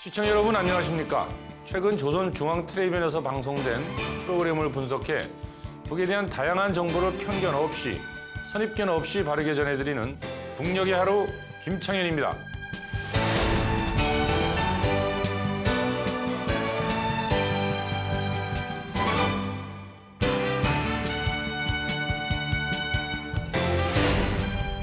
시청자 여러분 안녕하십니까? 최근 조선중앙텔레비전에서 방송된 프로그램을 분석해 북에 대한 다양한 정보를 편견 없이 선입견 없이 바르게 전해드리는 북녘의 하루 김창현입니다.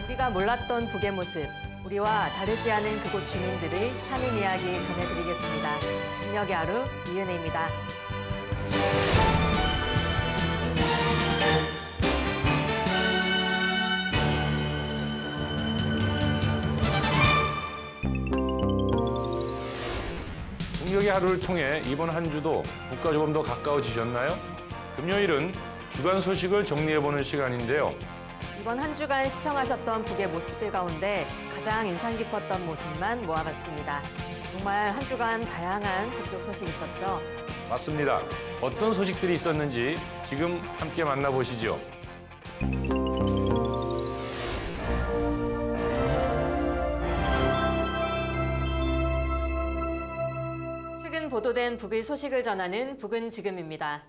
우리가 몰랐던 북의 모습, 우리와 다르지 않은 그곳 주민들의 사는 이야기 전해드리겠습니다. 북녘의 하루 이은혜입니다. 북녘의 하루를 통해 이번 한 주도 북과 조금 더 가까워지셨나요? 금요일은 주간 소식을 정리해보는 시간인데요. 이번 한 주간 시청하셨던 북의 모습들 가운데 가장 인상 깊었던 모습만 모아봤습니다. 정말 한 주간 다양한 북쪽 소식 있었죠? 맞습니다. 어떤 소식들이 있었는지 지금 함께 만나보시죠. 최근 보도된 북의 소식을 전하는 북은 지금입니다.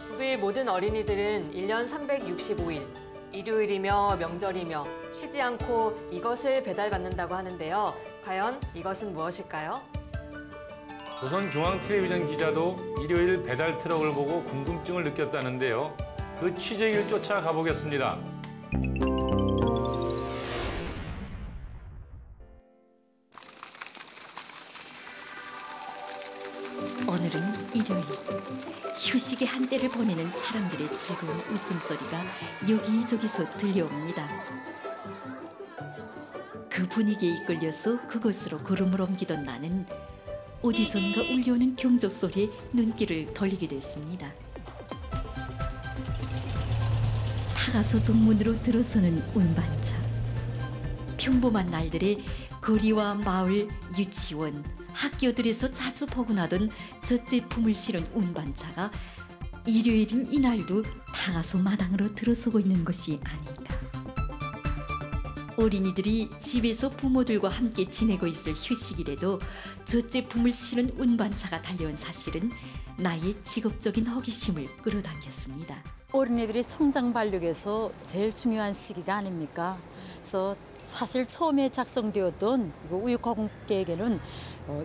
북의 모든 어린이들은 1년 365일, 일요일이며 명절이며 쉬지 않고 이것을 배달받는다고 하는데요. 과연 이것은 무엇일까요? 조선중앙텔레비전 기자도 일요일 배달 트럭을 보고 궁금증을 느꼈다는데요. 그 취재길 쫓아 가보겠습니다. 오늘은 일요일. 휴식의 한때를 보내는 사람들의 즐거운 웃음소리가 여기저기서 들려옵니다. 그 분위기에 이끌려서 그곳으로 걸음을 옮기던 나는 어디선가 울려오는 경적 소리에 눈길을 돌리게 됐습니다. 타가소 정문으로 들어서는 운반차. 평범한 날들의 거리와 마을, 유치원, 학교들에서 자주 보곤하던 젖제품을 실은 운반차가 일요일인 이날도 타가소 마당으로 들어서고 있는 것이 아닌가. 어린이들이 집에서 부모들과 함께 지내고 있을 휴식일에도 젖제품을 실은 운반차가 달려온 사실은 나의 직업적인 호기심을 끌어당겼습니다. 어린이들이 성장 발육에서 제일 중요한 시기가 아닙니까? 그래서 사실 처음에 작성되었던 우유공급계획에는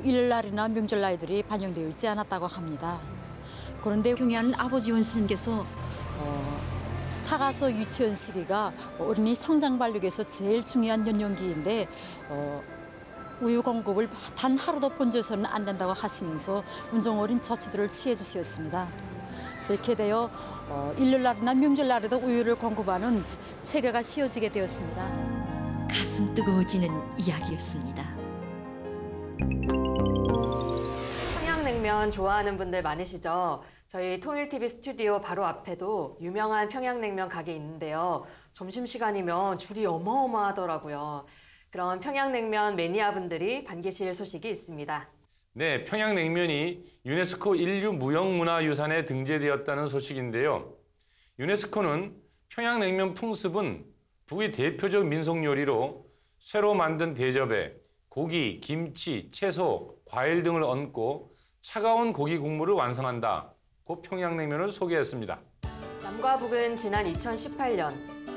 일날이나 명절날들이 반영되어 있지 않았다고 합니다. 그런데 경의하는 아버지 원스님께서 타가소 유치원 시기가 어린이 성장 발육에서 제일 중요한 연령기인데 우유 공급을 단 하루도 번져서는 안 된다고 하시면서 운정 어린 조치들을 취해 주셨습니다. 그래서 이렇게 되어 일요일날이나 명절날에도 우유를 공급하는 체계가 씌워지게 되었습니다. 가슴 뜨거워지는 이야기였습니다. 평양냉면 좋아하는 분들 많으시죠? 저희 통일TV 스튜디오 바로 앞에도 유명한 평양냉면 가게 있는데요. 점심시간이면 줄이 어마어마하더라고요. 그런 평양냉면 매니아분들이 반기실 소식이 있습니다. 네, 평양냉면이 유네스코 인류 무형문화유산에 등재되었다는 소식인데요. 유네스코는 평양냉면 풍습은 북의 대표적 민속 요리로 쇠로 만든 대접에 고기, 김치, 채소, 과일 등을 얹고 차가운 고기 국물을 완성한다고 평양냉면을 소개했습니다. 남과 북은 지난 2018년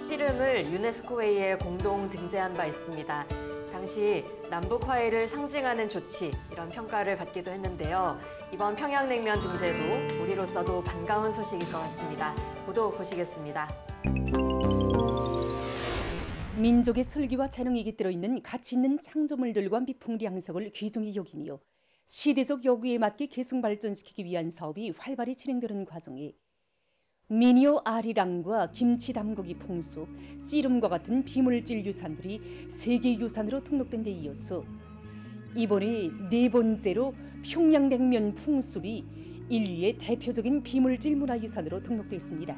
씨름을 유네스코웨이에 공동 등재한 바 있습니다. 당시 남북 화해를 상징하는 조치, 이런 평가를 받기도 했는데요. 이번 평양냉면 등재도 우리로서도 반가운 소식일 것 같습니다. 보도 보시겠습니다. 민족의 슬기와 재능이 깃들어 있는 가치 있는 창조물들과 미풍량석을 귀중히 여기며 시대적 요구에 맞게 계속 발전시키기 위한 사업이 활발히 진행되는 과정에 미니어 아리랑과 김치 담그기 풍속, 씨름과 같은 비물질 유산들이 세계유산으로 등록된 데 이어서 이번에 네 번째로 평양냉면 풍습이 인류의 대표적인 비물질 문화유산으로 등록됐습니다.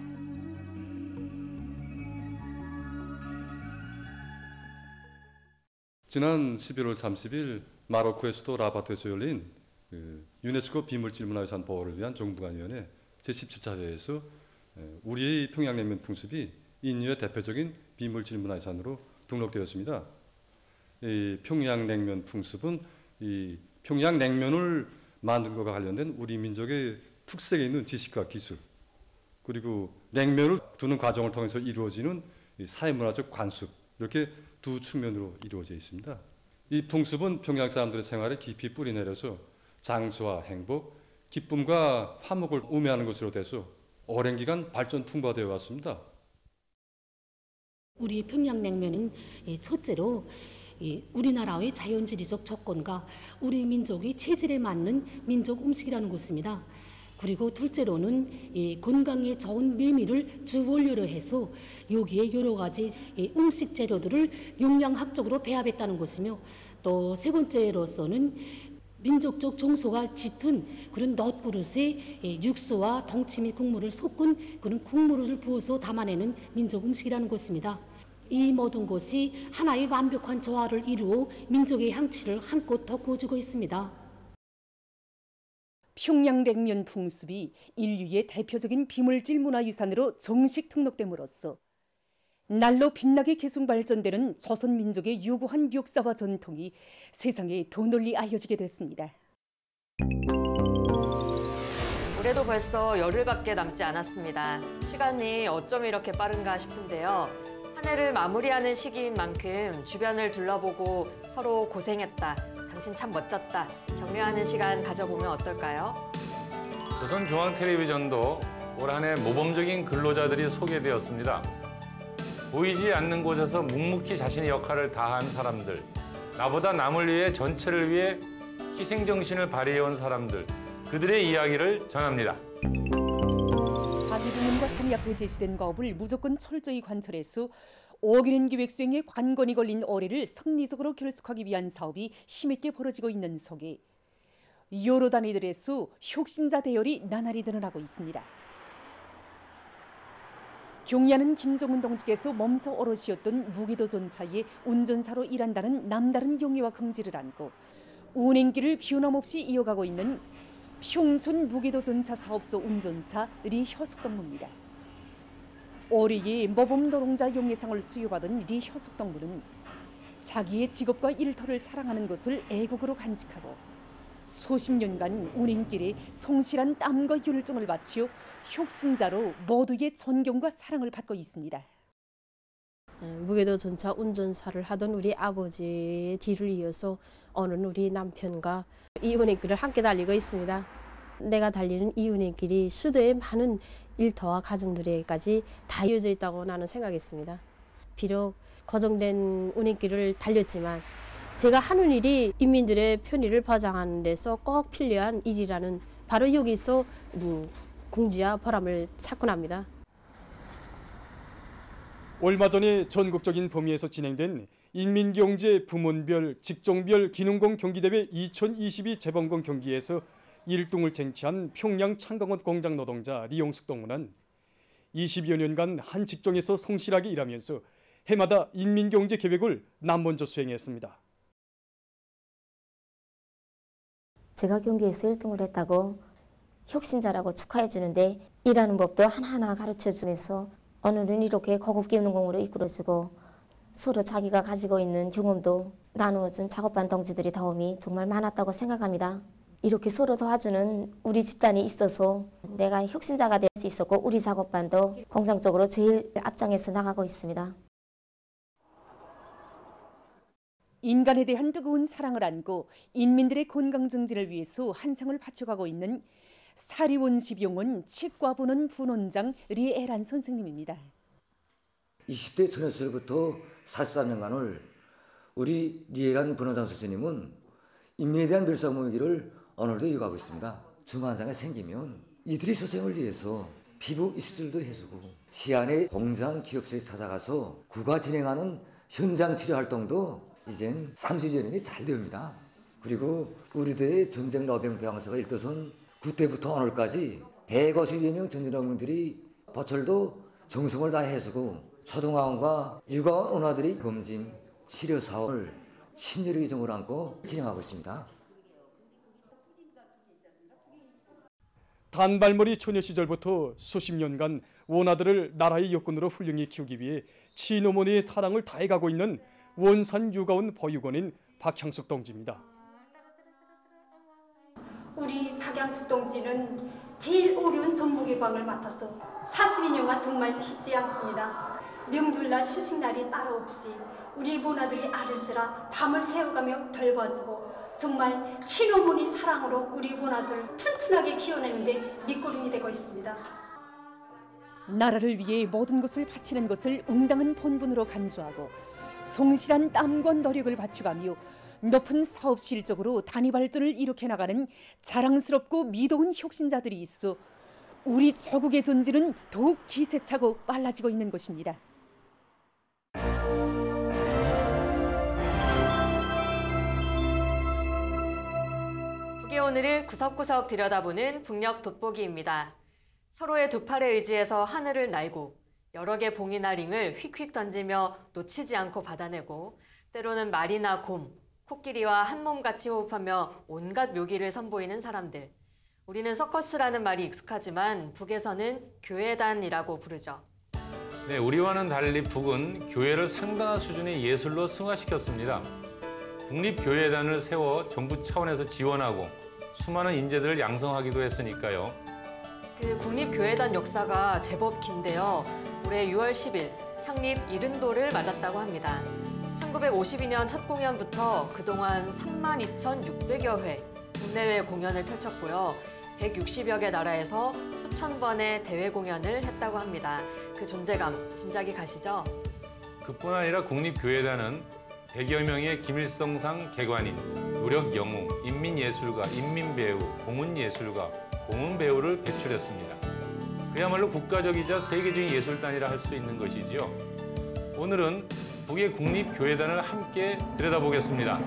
지난 11월 30일 마로코의 수도 라바트에서 열린 유네스코 비물질문화유산 보호를 위한 정부간위원회 제17차 회의에서 우리의 평양냉면 풍습이 인류의 대표적인 비물질문화유산으로 등록되었습니다. 이 평양냉면 풍습은 이 평양 냉면을 만든 것과 관련된 우리 민족의 특색에 있는 지식과 기술, 그리고 냉면을 두는 과정을 통해서 이루어지는 사회문화적 관습, 이렇게 두 측면으로 이루어져 있습니다. 이 풍습은 평양 사람들의 생활에 깊이 뿌리내려서 장수와 행복, 기쁨과 화목을 우매하는 것으로 돼서 오랜 기간 발전 풍부화되어 왔습니다. 우리 평양냉면은 첫째로 우리나라의 자연지리적 조건과 우리 민족의 체질에 맞는 민족 음식이라는 것입니다. 그리고 둘째로는 건강에 좋은 메밀을 주 원료로 해서 여기에 여러 가지 음식 재료들을 영양학적으로 배합했다는 것이며, 또 세 번째로서는 민족적 정서가 짙은 그런 넛그릇에 육수와 동치미 국물을 섞은 그런 국물을 부어서 담아내는 민족 음식이라는 것입니다. 이 모든 것이 하나의 완벽한 조화를 이루어 민족의 향취를 한껏 돋구어주고 있습니다. 평양냉면 풍습이 인류의 대표적인 비물질 문화유산으로 정식 등록됨으로써 날로 빛나게 계속 발전되는 조선 민족의 유구한 역사와 전통이 세상에 더 널리 알려지게 됐습니다. 올해도 벌써 열흘밖에 남지 않았습니다. 시간이 어쩜 이렇게 빠른가 싶은데요. 한 해를 마무리하는 시기인 만큼 주변을 둘러보고 서로 고생했다, 당신 참 멋졌다 격려하는 시간 가져보면 어떨까요? 조선중앙텔레비전도 올 한 해 모범적인 근로자들이 소개되었습니다. 보이지 않는 곳에서 묵묵히 자신의 역할을 다한 사람들, 나보다 남을 위해 전체를 위해 희생정신을 발휘해온 사람들, 그들의 이야기를 전합니다. 사기부문과 탄압 앞에 제시된 거업을 무조건 철저히 관철해서 어기는 기획 수행에 관건이 걸린 올해를 성리적으로 결속하기 위한 사업이 힘있게 벌어지고 있는 속에 여러 단위들에서 혁신자 대열이 나날이 드러나고 있습니다. 경야는 김정은 동지께서 몸소 오롯이었던 무기도 전차의 운전사로 일한다는 남다른 용의와 긍지를 안고 운행길을 변함없이 이어가고 있는 평촌 무기도 전차 사업소 운전사 리효숙동무입니다. 올해의 모범 노동자 용예상을 수여받은 리효숙동무는 자기의 직업과 일터를 사랑하는 것을 애국으로 간직하고 수십 년간 운행길에 성실한 땀과 열정을 바치어 혁신자로 모두의 존경과 사랑을 받고 있습니다. 무게도 전차 운전사를 하던 우리 아버지의 뒤를 이어서 오늘 우리 남편과 이 운행길을 함께 달리고 있습니다. 내가 달리는 이 운행길이 수도의 많은 일터와 가정들에게까지 다 이어져 있다고 나는 생각했습니다. 비록 고정된 운행길을 달렸지만 제가 하는 일이 인민들의 편의를 보장하는 데서 꼭 필요한 일이라는, 바로 여기서 긍지와 보람을 찾곤 합니다. 얼마 전에 전국적인 범위에서 진행된 인민경제 부문별 직종별 기능공 경기대회 2022 재봉공 경기에서 1등을 쟁취한 평양 창강원 공장 노동자 리용숙 동무는 20여 년간 한 직종에서 성실하게 일하면서 해마다 인민경제 계획을 남먼저 수행했습니다. 제가 경기에서 1등을 했다고 혁신자라고 축하해 주는데, 일하는 법도 하나하나 가르쳐주면서 오늘은 이렇게 고급 기능공으로 이끌어주고 서로 자기가 가지고 있는 경험도 나누어준 작업반 동지들의 도움이 정말 많았다고 생각합니다. 이렇게 서로 도와주는 우리 집단이 있어서 내가 혁신자가 될 수 있었고, 우리 작업반도 공장적으로 제일 앞장에서 나가고 있습니다. 인간에 대한 뜨거운 사랑을 안고 인민들의 건강 증진을 위해서 한상을 바쳐가고 있는 사리원시병원 치과분원 분원장 리에란 선생님입니다. 20대 처녀 시절부터 43년간을 우리 리에란 분원장 선생님은 인민에 대한 멸사무기를 오늘도 이어가고 있습니다. 중환자가 생기면 이들이 소생을 위해서 피부 이식술도 해주고 시안의 공장 기업소에 찾아가서 구가 진행하는 현장 치료 활동도 이젠 30여 년이 잘 됩니다. 그리고 우리대의 전쟁 노병 병사가 일도선 그때부터 오늘까지 150여 명 전진병들이 보철도 정성을 다해주고 초등학원과 육아원 원아들이 검진 치료 사업을 친절의 의정을 안고 진행하고 있습니다. 단발머리 초녀 시절부터 수십 년간 원아들을 나라의 여군으로 훌륭히 키우기 위해 친어머니의 사랑을 다해가고 있는 원산 육아원 보육원인 박향숙 동지입니다. 우리 박양숙 동지는 제일 어려운 전무개방을 맡아서 42년간 정말 쉽지 않습니다. 명절날 휴식날이 따로 없이 우리 보나들이 알을 쓰라 밤을 새워가며 돌봐주고 정말 친어머니 사랑으로 우리 보나들 튼튼하게 키워내는데 밑거름이 되고 있습니다. 나라를 위해 모든 것을 바치는 것을 응당한 본분으로 간주하고 성실한 땀과 노력을 바쳐가며 높은 사업 실적으로 단위 발전을 일으켜 나가는 자랑스럽고 미도운 혁신자들이 있어 우리 조국의 전진은 더욱 기세차고 빨라지고 있는 것입니다. 북의 오늘을 구석구석 들여다보는 북녘 돋보기입니다. 서로의 두 팔에 의지해서 하늘을 날고 여러 개 봉이나 링을 휙휙 던지며 놓치지 않고 받아내고 때로는 말이나 곰, 코끼리와 한 몸같이 호흡하며 온갖 묘기를 선보이는 사람들. 우리는 서커스라는 말이 익숙하지만 북에서는 교회단이라고 부르죠. 네, 우리와는 달리 북은 교회를 상당한 수준의 예술로 승화시켰습니다. 국립교회단을 세워 정부 차원에서 지원하고 수많은 인재들을 양성하기도 했으니까요. 그 국립교회단 역사가 제법 긴데요. 올해 6월 10일 창립 70도를 맞았다고 합니다. 1952년 첫 공연부터 그동안 32,600여 회 국내외 공연을 펼쳤고요. 160여 개 나라에서 수천 번의 대회 공연을 했다고 합니다. 그 존재감 짐작이 가시죠? 그뿐 아니라 국립교회단은 100여 명의 김일성상 개관인, 노력 영웅, 인민예술가, 인민배우, 공훈예술가, 공훈배우를 배출했습니다. 그야말로 국가적이자 세계적인 예술단이라 할 수 있는 것이지요. 오늘은 북의 국립교회단을 함께 들여다보겠습니다.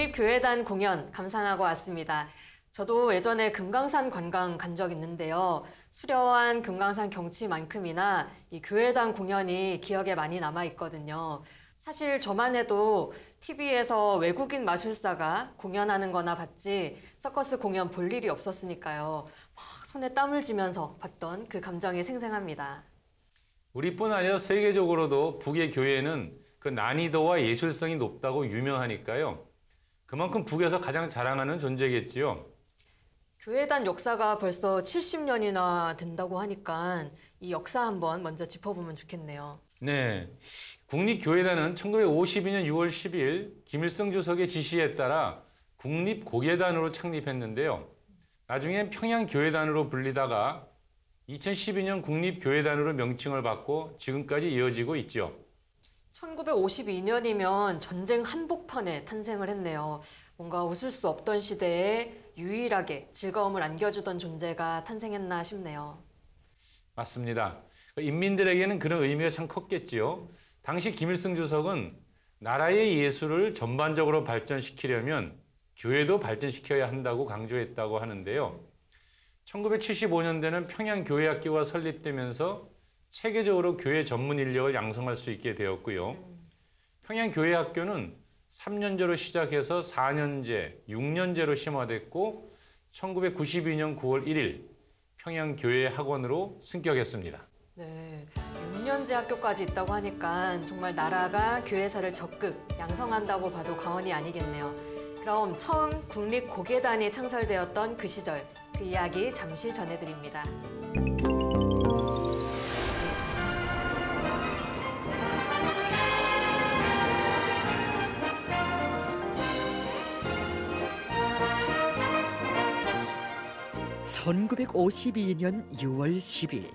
국립교회단 공연 감상하고 왔습니다. 저도 예전에 금강산 관광 간 적 있는데요. 수려한 금강산 경치만큼이나 이 교회단 공연이 기억에 많이 남아 있거든요. 사실 저만 해도 TV에서 외국인 마술사가 공연하는 거나 봤지 서커스 공연 볼 일이 없었으니까요. 막 손에 땀을 쥐면서 봤던 그 감정이 생생합니다. 우리뿐 아니라 세계적으로도 북의 교회는 그 난이도와 예술성이 높다고 유명하니까요. 그만큼 북에서 가장 자랑하는 존재겠지요. 교회단 역사가 벌써 70년이나 된다고 하니까 이 역사 한번 먼저 짚어보면 좋겠네요. 네, 국립교회단은 1952년 6월 10일 김일성 주석의 지시에 따라 국립고개단으로 창립했는데요. 나중엔 평양교회단으로 불리다가 2012년 국립교회단으로 명칭을 받고 지금까지 이어지고 있죠. 1952년이면 전쟁 한복판에 탄생을 했네요. 뭔가 웃을 수 없던 시대에 유일하게 즐거움을 안겨주던 존재가 탄생했나 싶네요. 맞습니다. 인민들에게는 그런 의미가 참 컸겠지요. 당시 김일성 주석은 나라의 예술을 전반적으로 발전시키려면 교회도 발전시켜야 한다고 강조했다고 하는데요. 1975년대는 평양교회학교가 설립되면서 체계적으로 교회 전문 인력을 양성할 수 있게 되었고요. 평양교회학교는 3년제로 시작해서 4년제, 6년제로 심화됐고 1992년 9월 1일 평양교회학원으로 승격했습니다. 네, 6년제 학교까지 있다고 하니까 정말 나라가 교회사를 적극 양성한다고 봐도 과언이 아니겠네요. 그럼 처음 국립고개단이 창설되었던 그 시절, 그 이야기 잠시 전해드립니다. (1952년 6월 10일)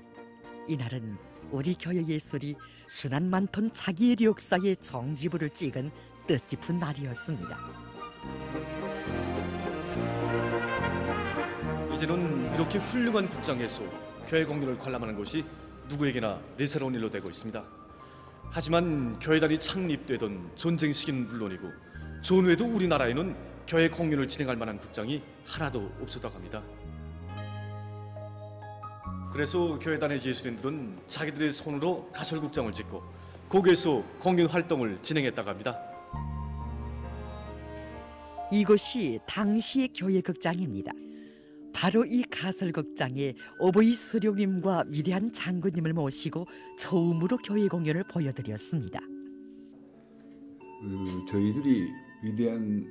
이날은 우리 교회 예술이 수난 많던 자기의 역사의 정지부를 찍은 뜻깊은 날이었습니다. 이제는 이렇게 훌륭한 국장에서 교회 공연을 관람하는 것이 누구에게나 예사로운 일로 되고 있습니다. 하지만 교회단이 창립되던 전쟁 시기는 물론이고 전후에도 우리나라에는 교회 공연을 진행할 만한 국장이 하나도 없었다고 합니다. 그래서 교회단의 예술인들은 자기들의 손으로 가설극장을 짓고 거기에서 공연 활동을 진행했다고 합니다. 이곳이 당시의 교회 극장입니다. 바로 이 가설극장에 어버이 수령님과 위대한 장군님을 모시고 처음으로 교회 공연을 보여드렸습니다. 저희들이 위대한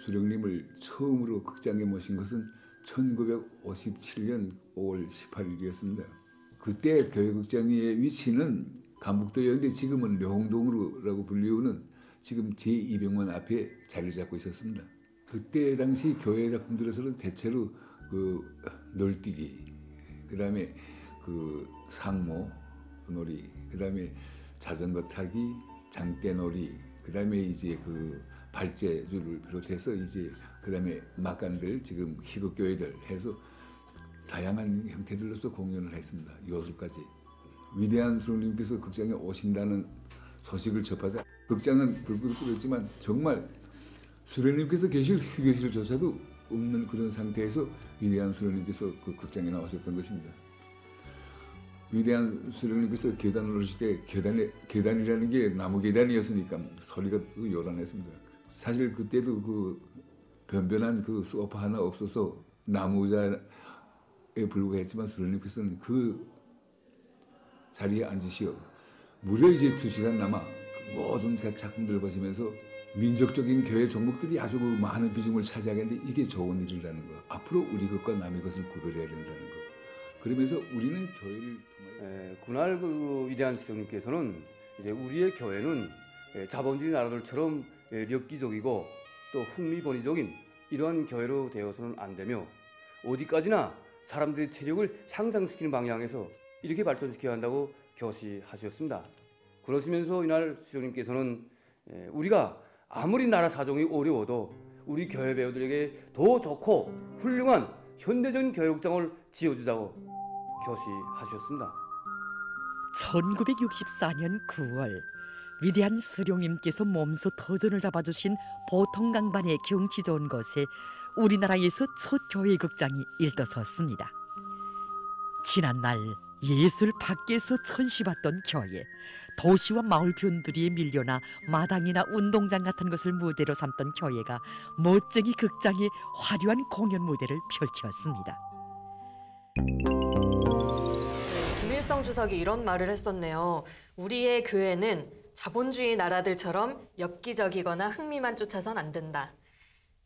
수령님을 처음으로 극장에 모신 것은 1957년 5월 18일이었습니다. 그때 교회극장의 위치는 감북도였는데 지금은 료홍동으로라고 불리우는 지금 제2병원 앞에 자리를 잡고 있었습니다. 그때 당시 교회 작품들에서는 대체로 그 널뛰기, 그다음에 그 상모 놀이, 그다음에 자전거 타기, 장대놀이, 그다음에 이제 그 발재주를 비롯해서 이제 그다음에 막간들, 지금 희극교회들 해서 다양한 형태들로서 공연을 했습니다. 요술까지. 위대한 수령님께서 극장에 오신다는 소식을 접하자 극장은 불끈 끓었지만 정말 수령님께서 계실 휴게실조차도 없는 그런 상태에서 위대한 수령님께서 그 극장에 나오셨던 것입니다. 위대한 수령님께서 계단을 오실 때 계단이라는 게 나무 계단이었으니까 소리가 요란했습니다. 사실 그때도 그 변변한 그 소파 하나 없어서 나무 의자에 불구했지만 수령님께서는 그 자리에 앉으시어 무려 이제 2시간 남아 모든 작품들을 보시면서 민족적인 교회 종목들이 아주 많은 비중을 차지하겠는데 이게 좋은 일이라는 거, 앞으로 우리 것과 남의 것을 구별해야 된다는 거, 그러면서 우리는 교회를 통하여 그날 그 위대한 수령님께서는 이제 우리의 교회는 자본주의 나라들처럼 력기적이고 또 흥미본의적인 이러한 교회로 되어서는 안 되며 어디까지나 사람들의 체력을 향상시키는 방향에서 이렇게 발전시켜야 한다고 교시하셨습니다. 그러시면서 이날 수령님께서는 우리가 아무리 나라 사정이 어려워도 우리 교회 배우들에게 더 좋고 훌륭한 현대적인 교육장을 지어주자고 교시하셨습니다. 1964년 9월 위대한 수룡님께서 몸소 터전을 잡아주신 보통 강반의 경치 좋은 곳에 우리나라에서 첫 교회극장이 일떠섰습니다. 지난날 예술 밖에서 천시받던 교회, 도시와 마을 변두리에 밀려나 마당이나 운동장 같은 것을 무대로 삼던 교회가 멋쟁이 극장에 화려한 공연 무대를 펼쳤습니다. 김일성 주석이 이런 말을 했었네요. 우리의 교회는 자본주의 나라들처럼 엽기적이거나 흥미만 쫓아선 안 된다.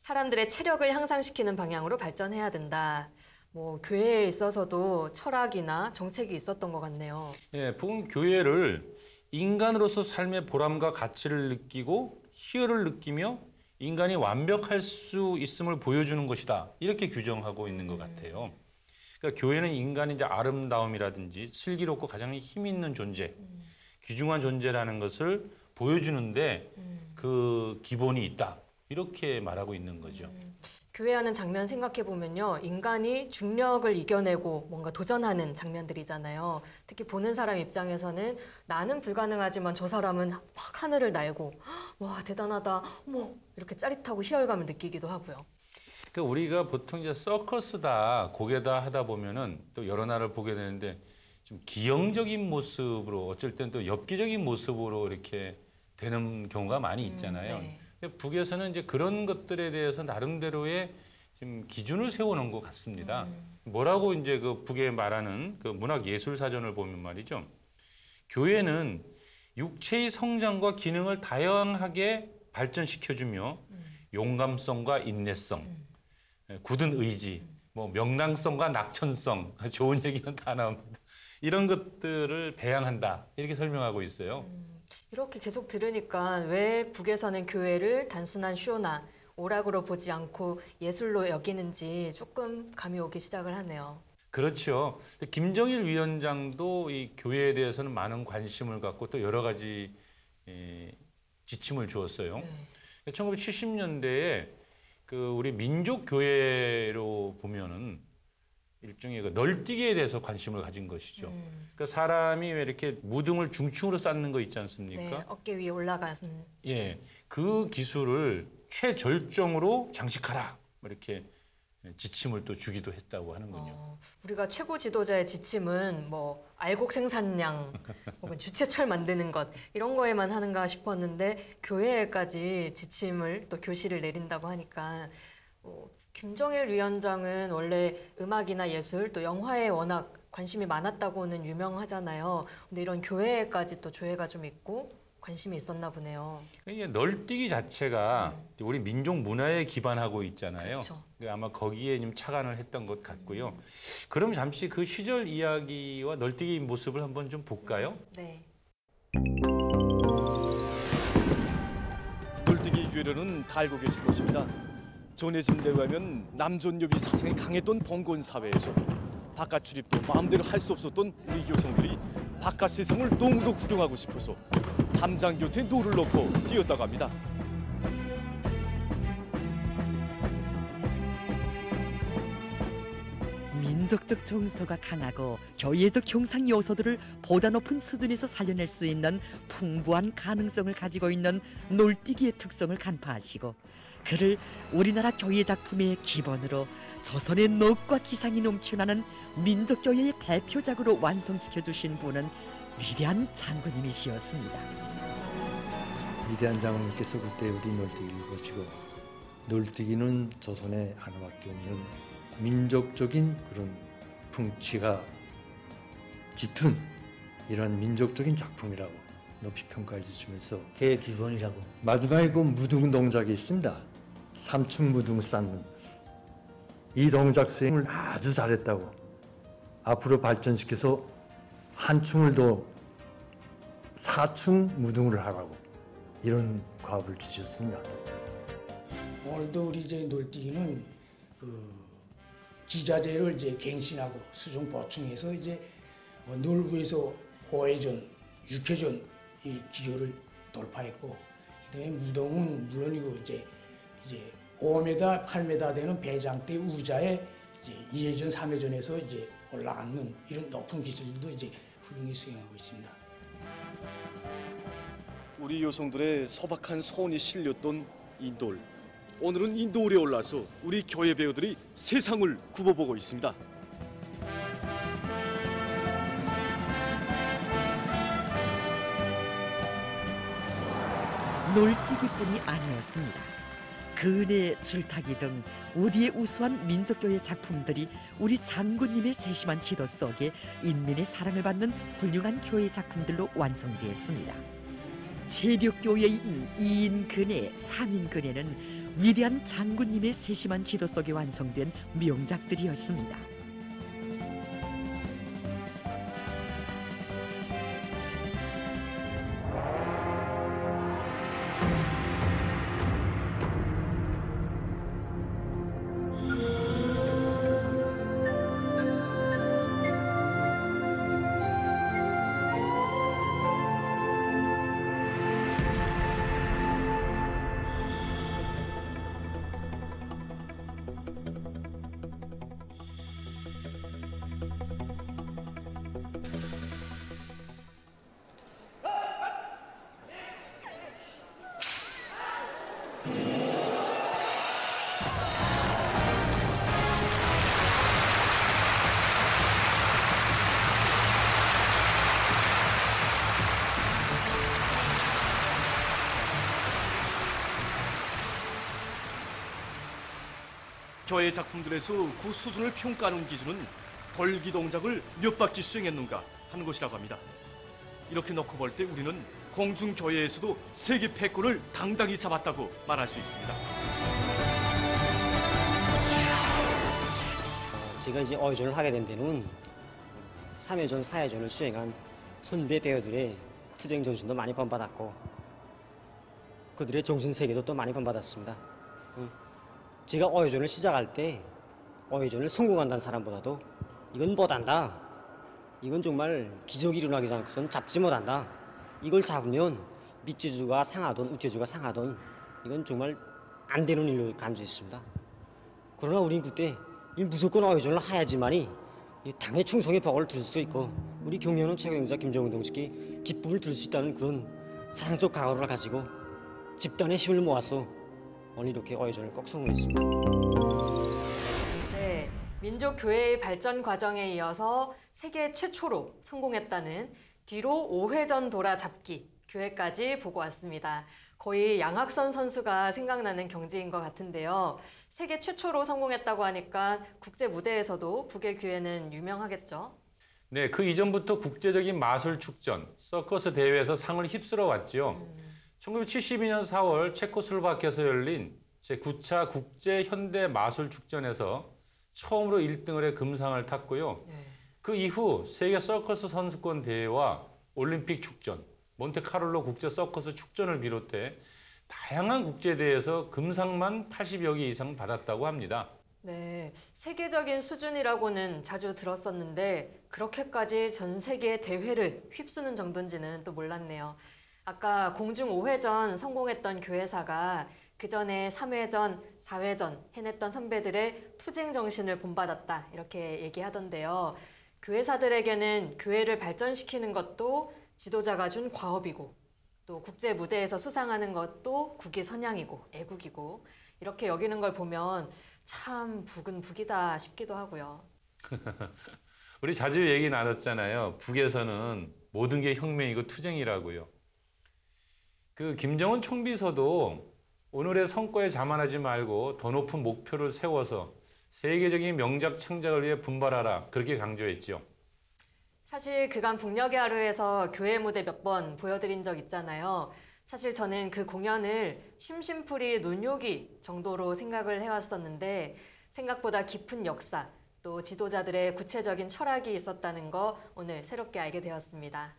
사람들의 체력을 향상시키는 방향으로 발전해야 된다. 뭐 교회에 있어서도 철학이나 정책이 있었던 것 같네요. 예, 북은 교회를 인간으로서 삶의 보람과 가치를 느끼고 희열을 느끼며 인간이 완벽할 수 있음을 보여주는 것이다. 이렇게 규정하고 있는 것 같아요. 그러니까 교회는 인간의 이제 아름다움이라든지 슬기롭고 가장 힘 있는 존재, 귀중한 존재라는 것을 보여주는데 그 기본이 있다. 이렇게 말하고 있는 거죠. 교회하는 장면 생각해 보면요, 인간이 중력을 이겨내고 뭔가 도전하는 장면들이잖아요. 특히 보는 사람 입장에서는 나는 불가능하지만 저 사람은 막 하늘을 날고 와 대단하다, 어머 이렇게 짜릿하고 희열감을 느끼기도 하고요. 그러니까 우리가 보통 이제 서커스다, 고개다 하다 보면은 또 여러 나라를 보게 되는데 좀 기형적인 모습으로 어쩔 땐 또 엽기적인 모습으로 이렇게 되는 경우가 많이 있잖아요. 네. 북에서는 이제 그런 것들에 대해서 나름대로의 지금 기준을 세우는 것 같습니다. 뭐라고 이제 그 북에 말하는 그 문학 예술 사전을 보면 말이죠. 교회는 육체의 성장과 기능을 다양하게 발전시켜주며 용감성과 인내성, 굳은 의지, 뭐 명랑성과 낙천성, 좋은 얘기는 다 나옵니다. 이런 것들을 배양한다. 이렇게 설명하고 있어요. 이렇게 계속 들으니까 왜 북에서는 교회를 단순한 쇼나 오락으로 보지 않고 예술로 여기는지 조금 감이 오기 시작을 하네요. 그렇죠. 김정일 위원장도 이 교회에 대해서는 많은 관심을 갖고 또 여러 가지 지침을 주었어요. 네. 1970년대에 그 우리 민족교회로 보면은 일종의 그 널뛰기에 대해서 관심을 가진 것이죠. 그러니까 사람이 왜 이렇게 무등을 중층으로 쌓는 거 있지 않습니까? 네, 어깨 위에 올라가는. 예, 그 기술을 최절정으로 장식하라. 이렇게 지침을 또 주기도 했다고 하는군요. 우리가 최고 지도자의 지침은 뭐 알곡 생산량 혹은 주체철 만드는 것 이런 거에만 하는가 싶었는데 교회에까지 지침을 또 교시를 내린다고 하니까 김정일 위원장은 원래 음악이나 예술 또 영화에 워낙 관심이 많았다고는 유명하잖아요. 근데 이런 교회에까지 또 조예가 좀 있고 관심이 있었나 보네요. 이게 널뛰기 자체가 우리 민족 문화에 기반하고 있잖아요. 그렇죠. 아마 거기에 좀 착안을 했던 것 같고요. 그럼 잠시 그 시절 이야기와 널뛰기 모습을 한번 좀 볼까요? 네. 널뛰기 유래로는 다 알고 계실 것입니다. 전해진에 의하면 남존여비 사상이 강했던 봉건 사회에서 바깥 출입도 마음대로 할 수 없었던 우리 여성들이 바깥 세상을 너무도 구경하고 싶어서 담장 곁에 노를 넣고 뛰었다고 합니다. 민족적 정서가 강하고 교회적 형상 요소들을 보다 높은 수준에서 살려낼 수 있는 풍부한 가능성을 가지고 있는 널뛰기의 특성을 간파하시고 그를 우리나라 교회 작품의 기본으로 조선의 넋과 기상이 넘쳐나는 민족교회의 대표작으로 완성시켜 주신 분은 위대한 장군님이시었습니다. 위대한 장군님께서 그때 우리 널뛰기를 보시고 널뛰기는 조선에 하나밖에 없는 민족적인 그런 풍치가 짙은 이런 민족적인 작품이라고 높이 평가해 주시면서 개의 기본이라고 마지막에 그 무등 동작이 있습니다. 삼층 무등 쌓는 이 동작 수행을 아주 잘했다고 앞으로 발전시켜서 한 층을 더 4층 무등을 하라고 이런 과업을 주셨습니다. 오늘도 우리 이제 널뛰기는 그 기자재를 이제 갱신하고 수정 보충해서 이제 뭐 놀부에서 5회전, 6회전 이 기교를 돌파했고 그다음에 무등은 물론이고 이제 5m, 8m 되는 배장대 우자에 이제 2회전, 3회전에서 이제 올라가는 이런 높은 기술도 이제 훌륭히 수행하고 있습니다. 우리 여성들의 소박한 소원이 실렸던 인돌. 오늘은 인도올에 올라서 우리 교회 배우들이 세상을 굽어보고 있습니다. 놀뛰기뿐이 아니었습니다. 그네, 줄타기 등 우리의 우수한 민족교회 작품들이 우리 장군님의 세심한 지도 속에 인민의 사랑을 받는 훌륭한 교회 작품들로 완성되었습니다. 세력교회인 2인 근해, 3인 근해는 위대한 장군님의 세심한 지도 속에 완성된 명작들이었습니다. 교회 작품들에서 그 수준을 평가하는 기준은 벌기 동작을 몇 바퀴 수행했는가 하는 것이라고 합니다. 이렇게 놓고 볼 때 우리는 공중교회에서도 세계 패권을 당당히 잡았다고 말할 수 있습니다. 제가 이제 어휘전을 하게 된 데는 3회전, 4회전을 수행한 선배 배우들의 투쟁 정신도 많이 본받았고 그들의 정신세계도 또 많이 본받았습니다. 제가 어휘전을 시작할 때 어휘전을 성공한다는 사람보다도 이건 못한다. 이건 정말 기적이 일어나기 전선 잡지 못한다. 이걸 잡으면 밑재주가 상하던 우재주가 상하던 이건 정말 안 되는 일로 간주했습니다. 그러나 우린 그때 이 무조건 어휘전을 해야지만이 이 당의 충성의 벽을 둘 수 있고 우리 경영은 최고영자 김정은 동지께 기쁨을 들 수 있다는 그런 사상적 각오를 가지고 집단의 힘을 모아서 오늘 이렇게 어휘전을 꼭 성공했습니다. 네, 민족교회의 발전 과정에 이어서 세계 최초로 성공했다는 뒤로 5회전 돌아잡기 교회까지 보고 왔습니다. 거의 양학선 선수가 생각나는 경지인 것 같은데요. 세계 최초로 성공했다고 하니까 국제 무대에서도 북의 교회는 유명하겠죠? 네, 그 이전부터 국제적인 마술 축전, 서커스 대회에서 상을 휩쓸어 왔죠. 1972년 4월 체코슬로바키아에서 열린 제9차 국제 현대 마술 축전에서 처음으로 1등을 해 금상을 탔고요. 그 이후 세계 서커스 선수권 대회와 올림픽 축전, 몬테카를로 국제 서커스 축전을 비롯해 다양한 국제 대회에서 금상만 80여 개 이상 받았다고 합니다. 네, 세계적인 수준이라고는 자주 들었었는데 그렇게까지 전 세계 대회를 휩쓰는 정도인지는 또 몰랐네요. 아까 공중 5회전 성공했던 교회사가 그 전에 3회전, 4회전 해냈던 선배들의 투쟁 정신을 본받았다 이렇게 얘기하던데요. 교회사들에게는 교회를 발전시키는 것도 지도자가 준 과업이고 또 국제 무대에서 수상하는 것도 국위 선양이고 애국이고 이렇게 여기는 걸 보면 참 북은 북이다 싶기도 하고요. 우리 자주 얘기 나눴잖아요. 북에서는 모든 게 혁명이고 투쟁이라고요. 그 김정은 총비서도 오늘의 성과에 자만하지 말고 더 높은 목표를 세워서 세계적인 명작 창작을 위해 분발하라 그렇게 강조했죠. 사실 그간 북녘의 하루에서 교회 무대 몇 번 보여드린 적 있잖아요. 사실 저는 그 공연을 심심풀이 눈요기 정도로 생각을 해왔었는데 생각보다 깊은 역사, 또 지도자들의 구체적인 철학이 있었다는 거 오늘 새롭게 알게 되었습니다.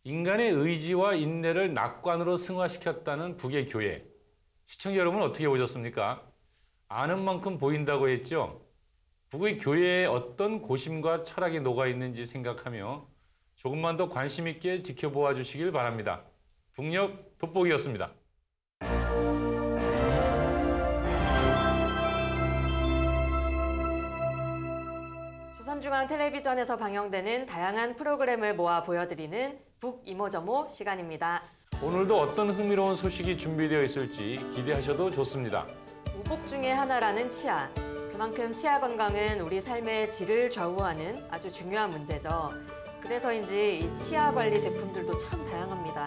인간의 의지와 인내를 낙관으로 승화시켰다는 북의 교회. 시청자 여러분 어떻게 보셨습니까? 아는 만큼 보인다고 했죠? 북의 교회에 어떤 고심과 철학이 녹아있는지 생각하며 조금만 더 관심 있게 지켜보아 주시길 바랍니다. 북녘 돋보기였습니다. 조선중앙텔레비전에서 방영되는 다양한 프로그램을 모아 보여드리는 북이모저모 시간입니다. 오늘도 어떤 흥미로운 소식이 준비되어 있을지 기대하셔도 좋습니다. 우복 중에 하나라는 치아. 그만큼 치아 건강은 우리 삶의 질을 좌우하는 아주 중요한 문제죠. 그래서인지 이 치아 관리 제품들도 참 다양합니다.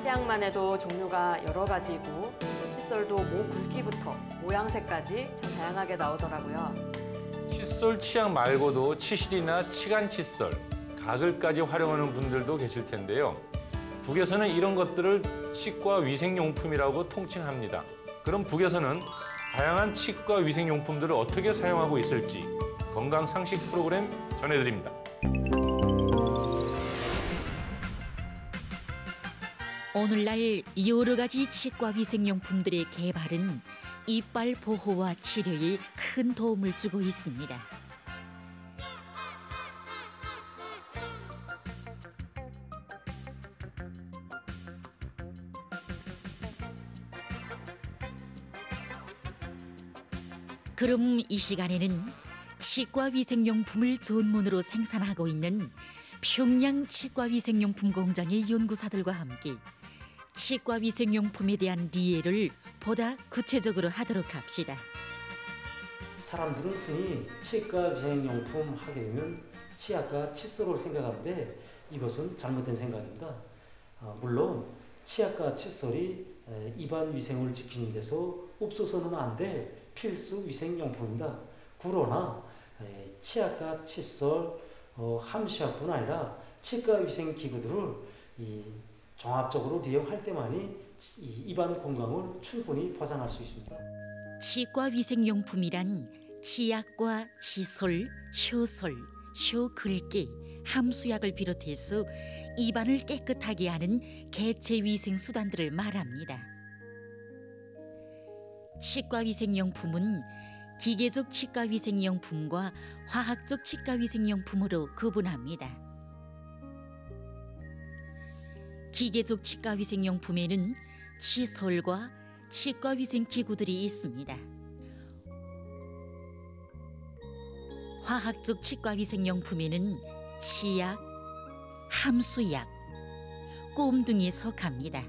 치약만 해도 종류가 여러 가지이고 칫솔도 모 굵기부터 모양새까지 참 다양하게 나오더라고요. 칫솔 치약 말고도 치실이나 치간 칫솔, 가글까지 활용하는 분들도 계실 텐데요. 북에서는 이런 것들을 치과 위생용품이라고 통칭합니다. 그럼 북에서는 다양한 치과 위생용품들을 어떻게 사용하고 있을지 건강상식 프로그램 전해드립니다. 오늘날 여러 가지 치과 위생용품들의 개발은 이빨 보호와 치료에 큰 도움을 주고 있습니다. 그럼 이 시간에는 치과 위생용품을 전문으로 생산하고 있는 평양 치과 위생용품 공장의 연구사들과 함께 치과 위생용품에 대한 이해를 보다 구체적으로 하도록 합시다. 사람들은 흔히 치과 위생용품 하게 되면 치약과 칫솔을 생각하는데 이것은 잘못된 생각입니다. 물론 치약과 칫솔이 입안 위생을 지키는 데서 없어서는 안 될 필수 위생용품입니다. 그러나 치약과 칫솔, 함시약뿐 아니라 치과 위생 기구들을 종합적으로 이용할 때만이 입안 건강을 충분히 보장할 수 있습니다. 치과 위생용품이란 치약과 칫솔, 효솔, 효글개, 함수약을 비롯해서 입안을 깨끗하게 하는 개체 위생 수단들을 말합니다. 치과 위생용품은 기계적 치과 위생용품과 화학적 치과 위생용품으로 구분합니다. 기계적 치과 위생용품에는 칫솔과 치과 위생 기구들이 있습니다. 화학적 치과 위생용품에는 치약, 함수약, 꼼 등이 속합니다.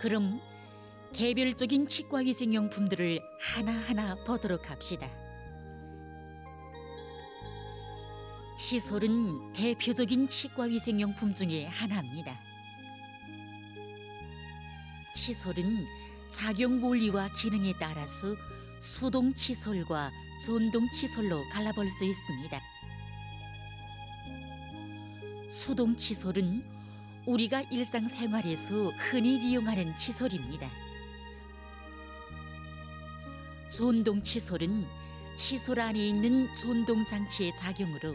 그럼 개별적인 치과 위생용품들을 하나하나 보도록 합시다. 칫솔은 대표적인 치과 위생용품 중에 하나입니다. 칫솔은 작용 원리와 기능에 따라서 수동 칫솔과 전동 칫솔로 갈라볼 수 있습니다. 수동 칫솔은 우리가 일상생활에서 흔히 이용하는 칫솔입니다. 전동 칫솔은 칫솔 안에 있는 전동 장치의 작용으로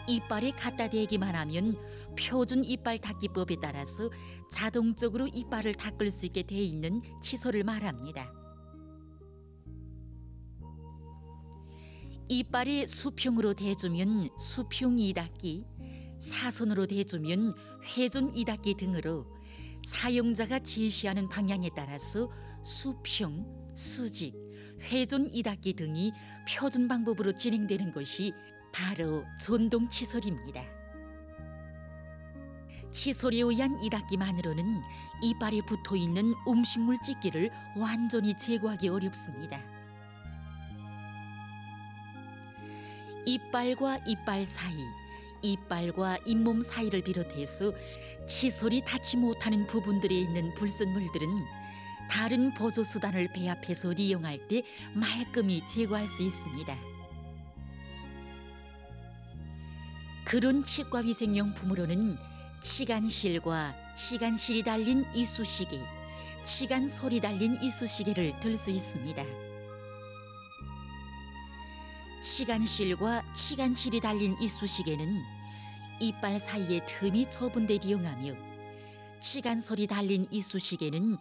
이빨에 갖다 대기만 하면 표준 이빨 닦기법에 따라서 자동적으로 이빨을 닦을 수 있게 돼 있는 칫솔을 말합니다. 이빨에 수평으로 대주면 수평 이닦기, 사선으로 대주면 회전 이닦기 등으로 사용자가 제시하는 방향에 따라서 수평, 수직, 회전 이닦기 등이 표준 방법으로 진행되는 것이 바로 전동 칫솔입니다. 칫솔에 의한 이닦기만으로는 이빨에 붙어있는 음식물 찌기를 완전히 제거하기 어렵습니다. 이빨과 이빨 사이, 이빨과 잇몸 사이를 비롯해서 칫솔이 닿지 못하는 부분들에 있는 불순물들은 다른 보조수단을 배합해서 이용할 때 말끔히 제거할 수 있습니다. 그런 치과 위생용품으로는 치간실과 치간실이 달린 이쑤시개, 치간솔이 달린 이쑤시개를 들 수 있습니다. 치간실과 치간실이 달린 이쑤시개는 이빨 사이에 틈이 좁은 데 이용하며 치간솔이 달린 이쑤시개는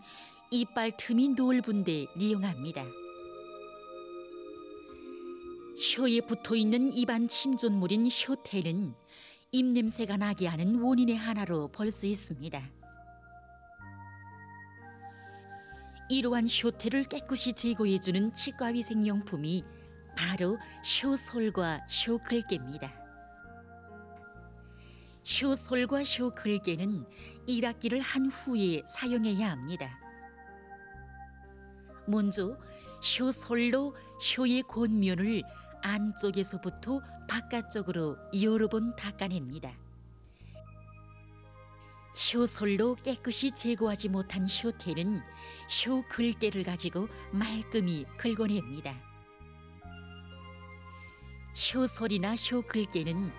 이빨 틈이 넓은 데 이용합니다. 혀에 붙어있는 입안 침전물인 혀태는 입냄새가 나게 하는 원인의 하나로 볼 수 있습니다. 이러한 혀태를 깨끗이 제거해주는 치과위생용품이 바로 혀솔과 혀글개입니다. 효솔과 효글개는 1학기를 한 후에 사용해야 합니다. 먼저 효솔로 효의 곤면을 안쪽에서부터 바깥쪽으로 여러 번 닦아냅니다. 효솔로 깨끗이 제거하지 못한 효태는 효글개를 가지고 말끔히 긁어냅니다. 효솔이나 효글개는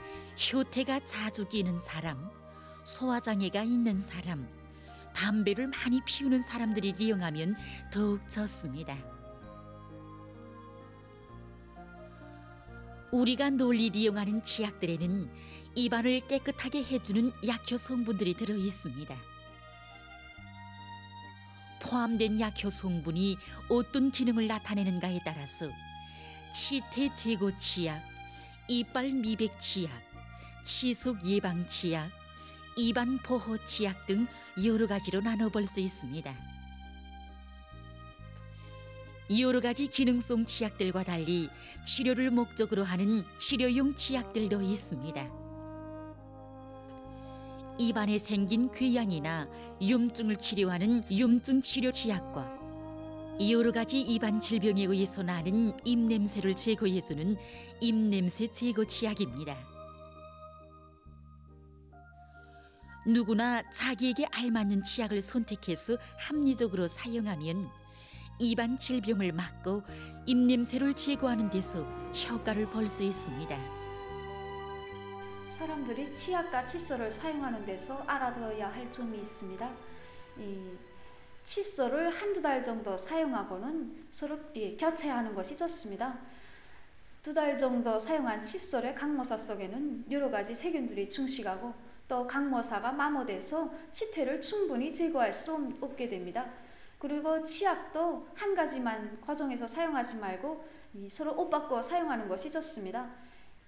효태가 자주 끼는 사람, 소화장애가 있는 사람, 담배를 많이 피우는 사람들이 이용하면 더욱 좋습니다. 우리가 널리 이용하는 치약들에는 입안을 깨끗하게 해주는 약효 성분들이 들어 있습니다. 포함된 약효 성분이 어떤 기능을 나타내는가에 따라서 치태 제거 치약, 이빨 미백 치약, 치속 예방 치약, 입안 보호 치약 등 여러 가지로 나눠볼 수 있습니다. 여러 가지 기능성 치약들과 달리 치료를 목적으로 하는 치료용 치약들도 있습니다. 입안에 생긴 궤양이나 염증을 치료하는 염증 치료 치약과 여러 가지 입안 질병에 의해서 나는 입냄새를 제거해주는 입냄새 제거 치약입니다. 누구나 자기에게 알맞는 치약을 선택해서 합리적으로 사용하면 입안 질병을 막고 입냄새를 제거하는 데서 효과를 볼 수 있습니다. 사람들이 치약과 칫솔을 사용하는 데서 알아둬야 할 점이 있습니다. 칫솔을 한두 달 정도 사용하고는 서로 교체하는 것이 좋습니다. 2달 정도 사용한 칫솔의 강모사 속에는 여러 가지 세균들이 증식하고 또 강모사가 마모돼서 치태를 충분히 제거할 수 없게 됩니다. 그리고 치약도 한 가지만 과정해서 사용하지 말고 서로 옷 바꿔 사용하는 것이 좋습니다.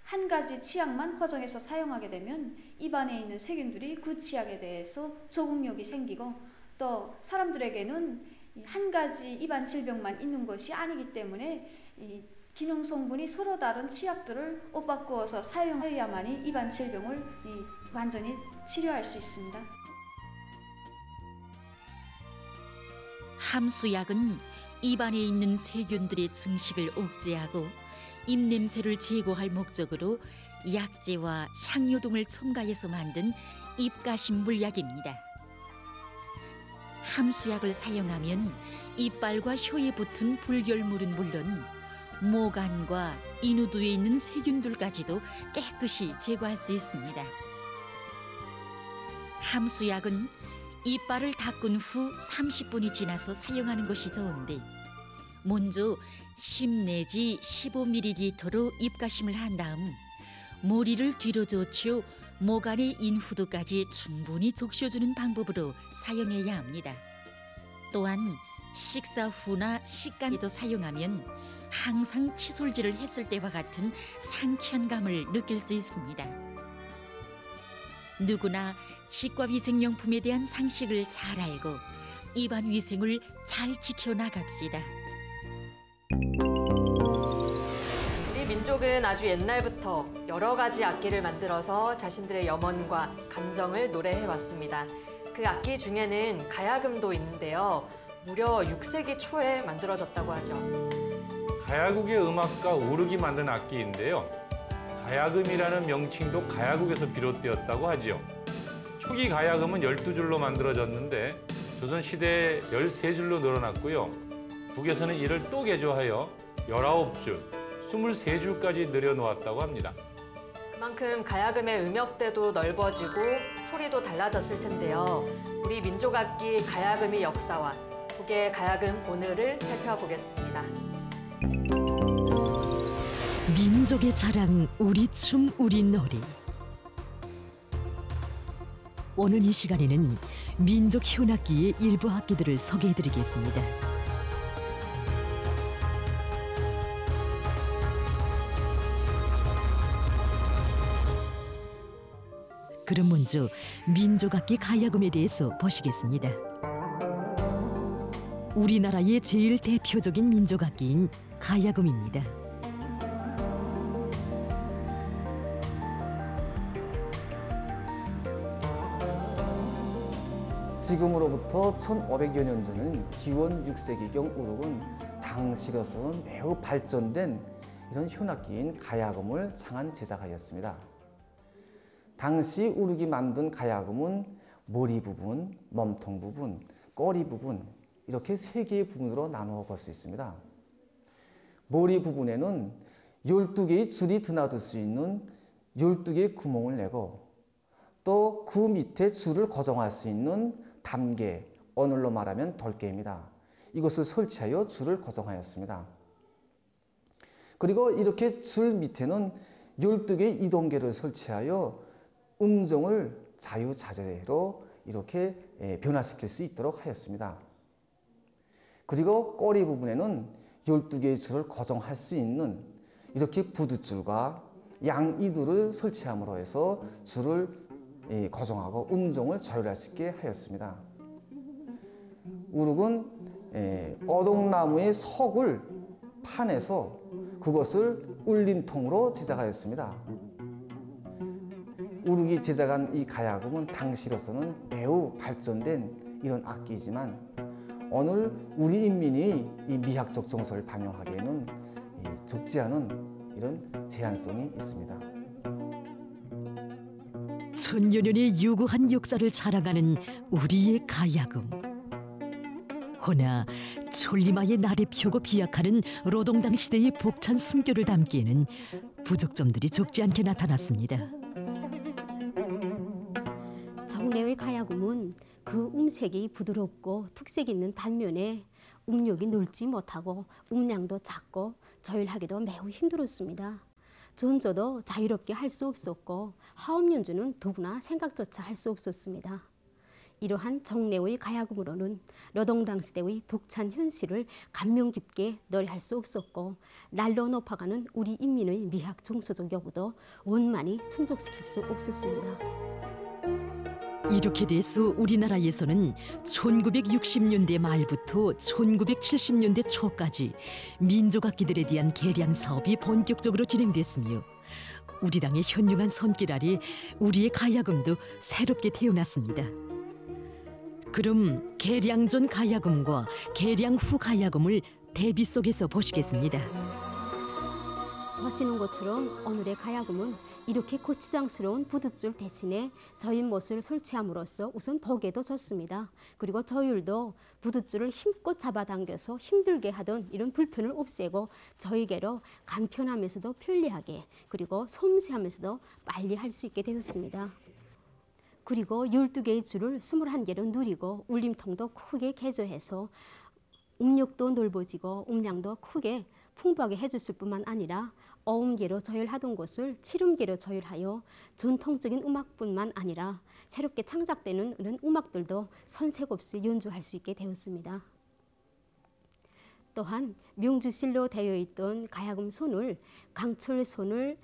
한 가지 치약만 과정해서 사용하게 되면 입안에 있는 세균들이 그 치약에 대해서 적응력이 생기고 또 사람들에게는 한 가지 입안 질병만 있는 것이 아니기 때문에 이 기능 성분이 서로 다른 치약들을 옷 바꾸어서 사용해야만이 입안 질병을 완전히 치료할 수 있습니다. 함수약은 입안에 있는 세균들의 증식을 억제하고 입냄새를 제거할 목적으로 약재와 향료 등을 첨가해서 만든 입가심 물약입니다. 함수약을 사용하면 이빨과 혀에 붙은 불결물은 물론 모간과 인후두에 있는 세균들까지도 깨끗이 제거할 수 있습니다. 함수약은 이빨을 닦은 후 30분이 지나서 사용하는 것이 좋은데 먼저 10 내지 15ml로 입가심을 한 다음 머리를 뒤로 젖혀 모간의 인후두까지 충분히 적셔주는 방법으로 사용해야 합니다. 또한 식사 후나 식간에도 사용하면 항상 칫솔질을 했을 때와 같은 상쾌한 감을 느낄 수 있습니다. 누구나 치과위생용품에 대한 상식을 잘 알고 입안 위생을 잘 지켜나갑시다. 우리 민족은 아주 옛날부터 여러 가지 악기를 만들어서 자신들의 염원과 감정을 노래해왔습니다. 그 악기 중에는 가야금도 있는데요. 무려 6세기 초에 만들어졌다고 하죠. 가야국의 음악가 오르기 만든 악기인데요. 가야금이라는 명칭도 가야국에서 비롯되었다고 하지요. 초기 가야금은 12줄로 만들어졌는데 조선시대에 13줄로 늘어났고요. 북에서는 이를 또 개조하여 19줄, 23줄까지 늘여놓았다고 합니다. 그만큼 가야금의 음역대도 넓어지고 소리도 달라졌을 텐데요. 우리 민족악기 가야금의 역사와 북의 가야금 오늘을 살펴보겠습니다. 민족의 자랑 우리 춤 우리 놀이. 오늘 이 시간에는 민족 현악기의 일부 악기들을 소개해드리겠습니다. 그럼 먼저 민족악기 가야금에 대해서 보시겠습니다. 우리나라의 제일 대표적인 민족악기인 가야금입니다. 지금으로부터 1500여 년 전인 기원 6세기경 우룩은 당시로서는 매우 발전된 이런 현악기인 가야금을 창안 제작하였습니다. 당시 우룩이 만든 가야금은 머리 부분, 몸통 부분, 꼬리 부분 이렇게 세 개의 부분으로 나누어 볼 수 있습니다. 머리 부분에는 12개의 줄이 드나들 수 있는 12개의 구멍을 내고 또 그 밑에 줄을 고정할 수 있는 담개, 오늘로 말하면 돌개입니다. 이것을 설치하여 줄을 고정하였습니다. 그리고 이렇게 줄 밑에는 12개의 이동계를 설치하여 음정을 자유자재로 이렇게 변화시킬 수 있도록 하였습니다. 그리고 꼬리 부분에는 12개의 줄을 고정할 수 있는 이렇게 부두줄과 양이두를 설치함으로 해서 줄을 고정하고 음정을 조율할 수 있게 하였습니다. 우룩은 오동나무의 속을 파내서 그것을 울림통으로 제작하였습니다. 우룩이 제작한 이 가야금은 당시로서는 매우 발전된 이런 악기이지만 오늘 우리 인민이 이 미학적 정서를 반영하기에는 적지 않은 이런 제한성이 있습니다. 천여 년의 유구한 역사를 자랑하는 우리의 가야금. 허나 천리마의 날이 펴고 비약하는 노동당 시대의 벅찬 숨결을 담기에는 부족점들이 적지 않게 나타났습니다. 정례의 가야금은 그 음색이 부드럽고 특색 있는 반면에 음력이 넓지 못하고 음량도 작고 조율하기도 매우 힘들었습니다. 전조도 자유롭게 할 수 없었고 하음 연주는 더구나 생각조차 할 수 없었습니다. 이러한 정례의 가야금으로는 노동당 시대의 벅찬 현실을 감명 깊게 노래할 수 없었고 날로 높아가는 우리 인민의 미학 정서적 요구도 원만히 충족시킬 수 없었습니다. 이렇게 돼서 우리나라에서는 1960년대 말부터 1970년대 초까지 민족악기들에 대한 개량 사업이 본격적으로 진행됐으며 우리 당의 현명한 손길 아래 우리의 가야금도 새롭게 태어났습니다. 그럼 개량 전 가야금과 개량 후 가야금을 대비 속에서 보시겠습니다. 보시는 것처럼 오늘의 가야금은 이렇게 고추장스러운 부두줄 대신에 저인못을 설치함으로써 우선 보기에도 좋습니다. 그리고 조율도 부두줄을 힘껏 잡아당겨서 힘들게 하던 이런 불편을 없애고 저희계로 간편하면서도 편리하게 그리고 섬세하면서도 빨리 할 수 있게 되었습니다. 그리고 12개의 줄을 21개로 누리고 울림통도 크게 개조해서 음력도 넓어지고 음량도 크게 풍부하게 해줬을 뿐만 아니라 어음계로 조율하던 것을 칠음계로 조율하여 전통적인 음악뿐만 아니라 새롭게 창작되는 이런 음악들도 손색 없이 연주할 수 있게 되었습니다. 또한 명주실로 되어 있던 가야금 손을 강철 손을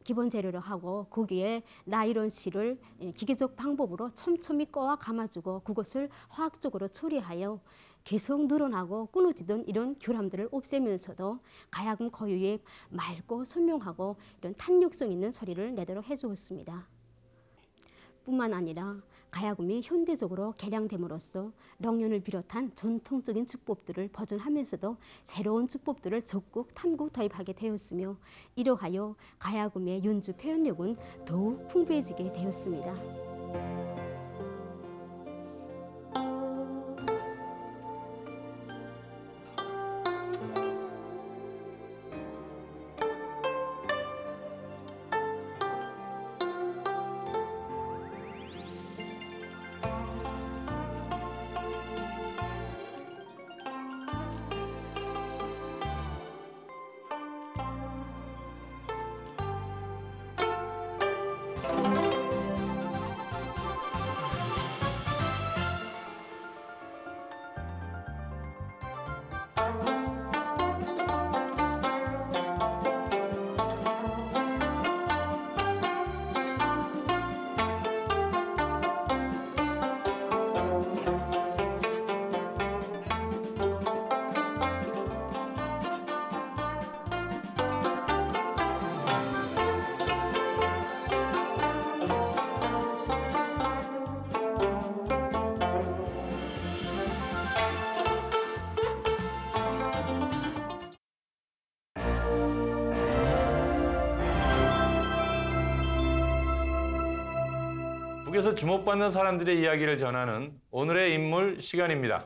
기본 재료로 하고 거기에 나일론 실을 기계적 방법으로 촘촘히 꺼와 감아주고 그것을 화학적으로 처리하여 계속 늘어나고 끊어지던 이런 결함들을 없애면서도 가야금 고유의 맑고 선명하고 이런 탄력성 있는 소리를 내도록 해주었습니다. 뿐만 아니라 가야금이 현대적으로 개량됨으로써 롱년을 비롯한 전통적인 주법들을 보존하면서도 새로운 주법들을 적극 탐구 도입하게 되었으며 이러하여 가야금의 연주 표현력은 더욱 풍부해지게 되었습니다. 북에서 주목받는 사람들의 이야기를 전하는 오늘의 인물 시간입니다.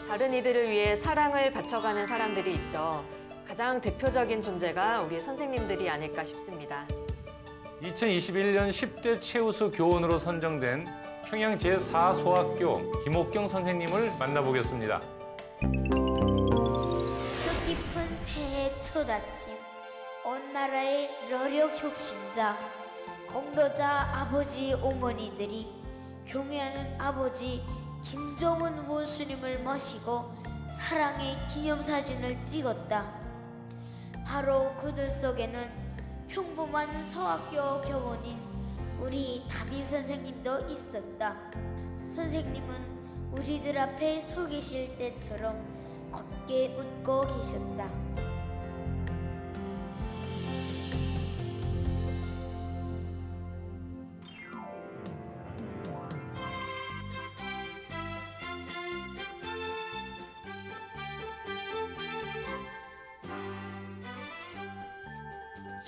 다른 이들을 위해 사랑을 바쳐가는 사람들이 있죠. 가장 대표적인 존재가 우리 선생님들이 아닐까 싶습니다. 2021년 10대 최우수 교원으로 선정된 평양 제4소학교 김옥경 선생님을 만나보겠습니다. 뜻깊은 새해 첫 아침, 온 나라의 러력 혁신자, 공로자 아버지 어머니들이 경애하는 아버지 김정은 원수님을 모시고 사랑의 기념사진을 찍었다. 바로 그들 속에는 평범한 서학교 교원인 우리 담임 선생님도 있었다. 선생님은 우리들 앞에 서 계실 때처럼 곱게 웃고 계셨다.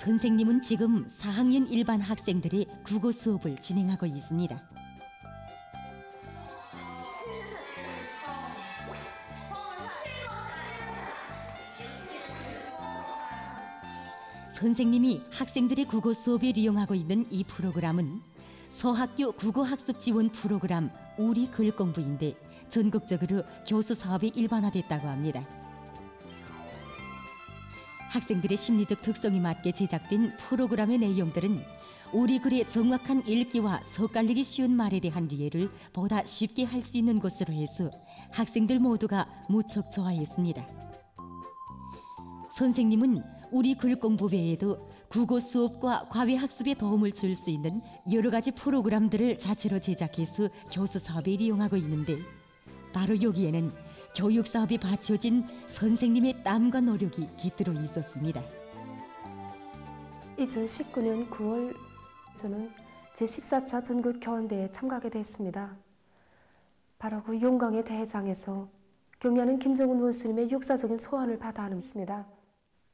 선생님은 지금 4학년 일반 학생들의 국어 수업을 진행하고 있습니다. 선생님이 학생들의 국어 수업에 이용하고 있는 이 프로그램은 서학교 국어학습 지원 프로그램 우리 글공부인데 전국적으로 교수 사업이 일반화됐다고 합니다. 학생들의 심리적 특성에 맞게 제작된 프로그램의 내용들은 우리 글의 정확한 읽기와 섞갈리기 쉬운 말에 대한 이해를 보다 쉽게 할 수 있는 것으로 해서 학생들 모두가 무척 좋아했습니다. 선생님은 우리 글 공부 외에도 국어 수업과 과외 학습에 도움을 줄 수 있는 여러 가지 프로그램들을 자체로 제작해서 교수 사업에 이용하고 있는데 바로 여기에는 교육 사업이 바쳐진 선생님의 땀과 노력이 깃들어 있었습니다. 2019년 9월 저는 제14차 전국 교원대회에 참가하게 됐습니다. 바로 그 용광의 대회장에서 경애하는 김정은 원수님의 역사적인 소원을 받아 안았습니다.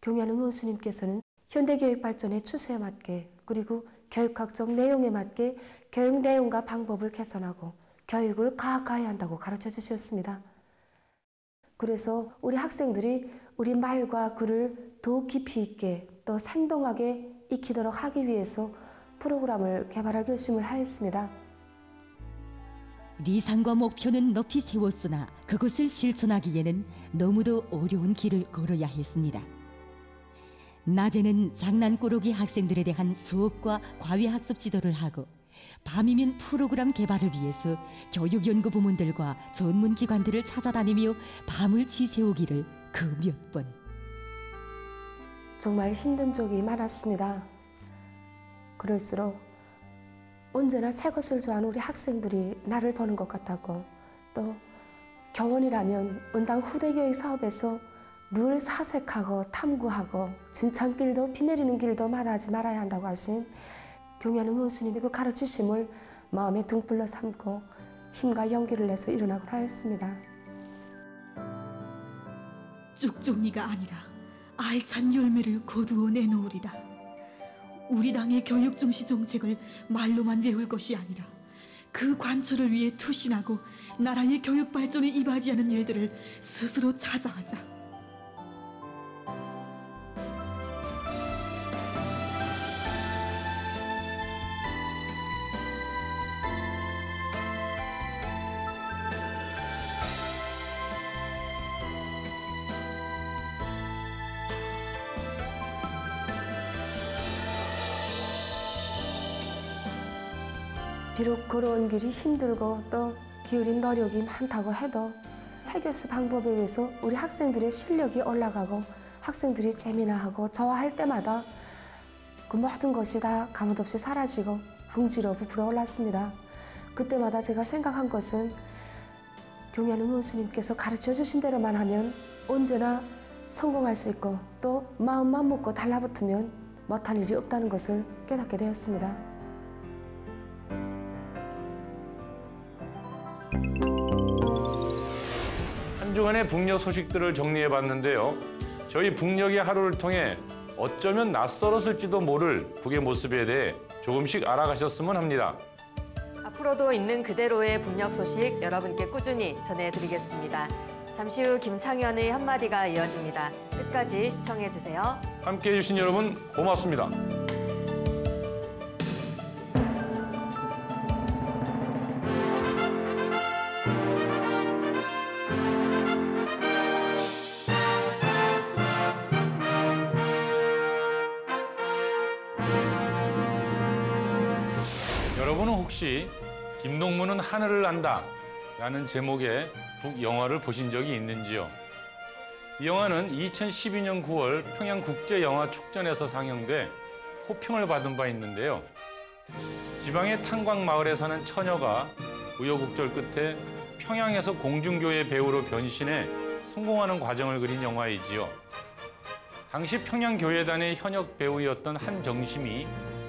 경애하는 원수님께서는 현대교육 발전의 추세에 맞게 그리고 교육학적 내용에 맞게 교육 내용과 방법을 개선하고 교육을 과학화해야 한다고 가르쳐 주셨습니다. 그래서 우리 학생들이 우리 말과 글을 더 깊이 있게 또 생동하게 익히도록 하기 위해서 프로그램을 개발할 결심을 하였습니다. 리상과 목표는 높이 세웠으나 그것을 실천하기에는 너무도 어려운 길을 걸어야 했습니다. 낮에는 장난꾸러기 학생들에 대한 수업과 과외학습 지도를 하고 밤이면 프로그램 개발을 위해서 교육연구 부문들과 전문기관들을 찾아다니며 밤을 지새우기를 그 몇 번. 정말 힘든 적이 많았습니다. 그럴수록 언제나 새 것을 좋아하는 우리 학생들이 나를 보는 것 같았고 또 교원이라면 은당 후대교육 사업에서 늘 사색하고 탐구하고 진창길도 비 내리는 길도 마다하지 말아야 한다고 하신 경애하는 원수님의 그 가르치심을 마음에 등불로 삼고 힘과 용기를 내서 일어나고 하였습니다. 쭉종이가 아니라 알찬 열매를 거두어 내놓으리다. 우리 당의 교육 중시 정책을 말로만 외울 것이 아니라 그 관철을 위해 투신하고 나라의 교육 발전에 이바지하는 일들을 스스로 찾아하자. 비록 걸어온 길이 힘들고 또 기울인 노력이 많다고 해도 체교수 방법에 의해서 우리 학생들의 실력이 올라가고 학생들이 재미나하고 좋아할 때마다 그 모든 것이 다 가뭇없이 사라지고 궁지로 부풀어 올랐습니다. 그때마다 제가 생각한 것은 경애하는 원수님께서 가르쳐 주신 대로만 하면 언제나 성공할 수 있고 또 마음만 먹고 달라붙으면 못한 일이 없다는 것을 깨닫게 되었습니다. 한 주간의 북녘 소식들을 정리해봤는데요. 저희 북녘의 하루를 통해 어쩌면 낯설었을지도 모를 북의 모습에 대해 조금씩 알아가셨으면 합니다. 앞으로도 있는 그대로의 북녘 소식 여러분께 꾸준히 전해드리겠습니다. 잠시 후 김창현의 한마디가 이어집니다. 끝까지 시청해주세요. 함께해 주신 여러분 고맙습니다. 여러분은 혹시 김동문은 하늘을 안다 라는 제목의 북영화를 보신 적이 있는지요? 이 영화는 2012년 9월 평양국제영화축전에서 상영돼 호평을 받은 바 있는데요. 지방의 탄광마을에 사는 처녀가 우여곡절 끝에 평양에서 공중교회 배우로 변신해 성공하는 과정을 그린 영화이지요. 당시 평양교회단의 현역 배우였던 한정심이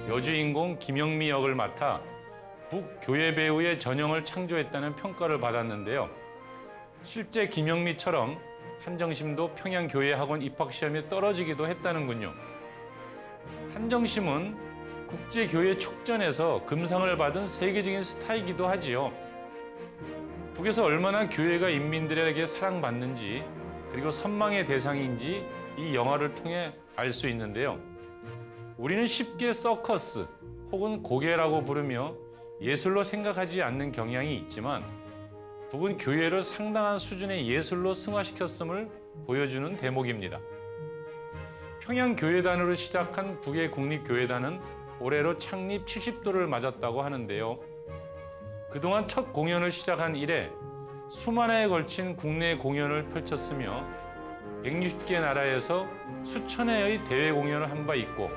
여주인공 김영미 역을 맡아 북교회 배우의 전형을 창조했다는 평가를 받았는데요. 실제 김영미처럼 한정심도 평양교회학원 입학시험에 떨어지기도 했다는군요. 한정심은 국제교회 축전에서 금상을 받은 세계적인 스타이기도 하지요. 북에서 얼마나 교회가 인민들에게 사랑받는지 그리고 선망의 대상인지 이 영화를 통해 알 수 있는데요. 우리는 쉽게 서커스 혹은 고개라고 부르며 예술로 생각하지 않는 경향이 있지만 북은 교회를 상당한 수준의 예술로 승화시켰음을 보여주는 대목입니다. 평양교회단으로 시작한 북의 국립교회단은 올해로 창립 70도를 맞았다고 하는데요. 그동안 첫 공연을 시작한 이래 수만 회에 걸친 국내 공연을 펼쳤으며 160개 나라에서 수천 회의 대회 공연을 한 바 있고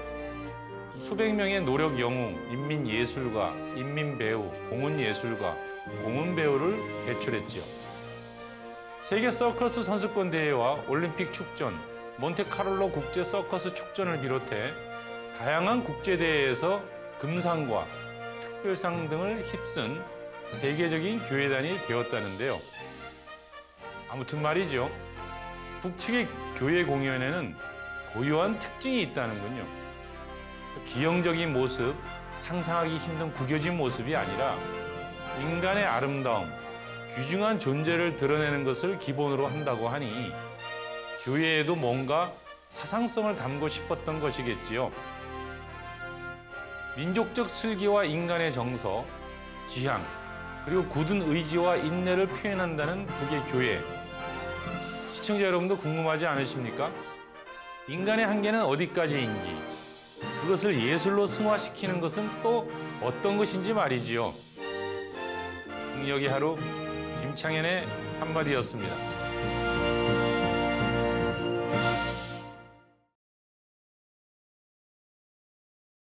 수백 명의 노력 영웅, 인민예술가, 인민배우, 공훈예술가, 공훈배우를 배출했지요. 세계 서커스 선수권 대회와 올림픽 축전, 몬테카를로 국제 서커스 축전을 비롯해 다양한 국제대회에서 금상과 특별상 등을 휩쓴 세계적인 교회단이 되었다는데요. 아무튼 말이죠. 북측의 교회 공연에는 고유한 특징이 있다는군요. 기형적인 모습, 상상하기 힘든 구겨진 모습이 아니라 인간의 아름다움, 귀중한 존재를 드러내는 것을 기본으로 한다고 하니 교회에도 뭔가 사상성을 담고 싶었던 것이겠지요. 민족적 슬기와 인간의 정서, 지향, 그리고 굳은 의지와 인내를 표현한다는 북의 교회. 시청자 여러분도 궁금하지 않으십니까? 인간의 한계는 어디까지인지, 그것을 예술로 승화시키는 것은 또 어떤 것인지 말이지요. 북녘의 하루, 김창현의 한마디였습니다.